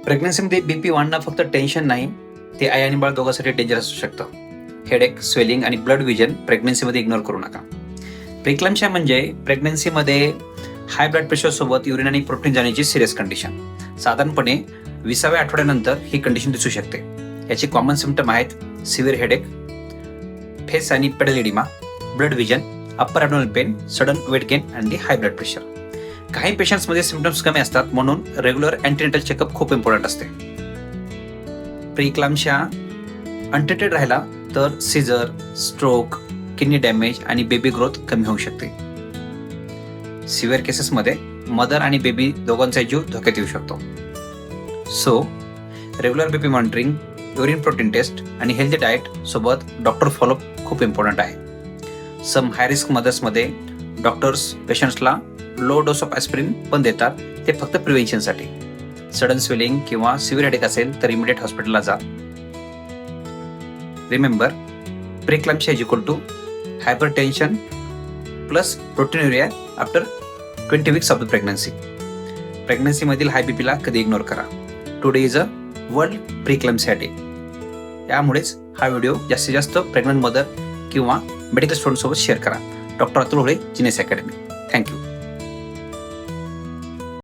प्रेग्नन्सीमध्ये BP वाढणं फक्त tension नाही, ते आई आणि बाळ दोघांसाठी डेंजर असू शकतं. हेडेक, स्वेलिंग आणि ब्लड विजन प्रेग्नन्सीमध्ये इग्नोर करू नका. प्रिक्लॅम्सिया म्हणजे प्रेग्नन्सीमध्ये हाय ब्लड प्रेशर सोबत युरिन आणि प्रोटीन जाण्याची सिरियस कंडिशन. साधारणपणे 20व्या आठवड्यानंतर ही कंडिशन दिसू शकते. याची कॉमन सिम्पटम आहेत सिव्हिअर हेडेक, फेस आणि pedal oedema, blurred vision, upper abdominal pain, sudden weight gain आणि हाय ब्लड प्रेशर. काही पेशंट्समध्ये सिम्पटम्स कमी असतात, म्हणून रेग्युलर अँटीनेटल चेकअप खूप इम्पॉर्टंट असते. प्रिक्लॅम्सिया अनट्रीटेड राहिला तर सीझर, स्ट्रोक, किडनी डॅमेज आणि बेबी ग्रोथ कमी होऊ शकते. सिव्हिअर केसेसमध्ये मदर आणि बेबी दोघांचा जीव धोक्यात येऊ शकतो. So regular BP monitoring, urine protein test आणि हेल्दी डाएट सोबत डॉक्टर फॉलोअप खूप इम्पॉर्टंट आहे. सम हाय रिस्क मदर्समध्ये डॉक्टर्स पेशंट्सला लो डोस ऑफ ॲस्पिरिन पण देतात, ते फक्त प्रिव्हेन्शनसाठी. सडन स्वेलिंग किंवा सिव्हिअर हेडेक असेल तर इमिडिएट हॉस्पिटलला जा. Remember, preeclampsia is equal to hypertension plus proteinuria after 20 weeks of the pregnancy. प्रेग्नन्सीमधील हाय बीपीला कधी इग्नोर करा. Today is a world प्रिक्लॅम्सिया day. यामुळेच हा व्हिडिओ जास्तीत जास्त प्रेग्नंट मदर किंवा मेडिकल स्टुडंट सोबत शेअर करा. Doctor Atul Hole, genius academy. Thank you.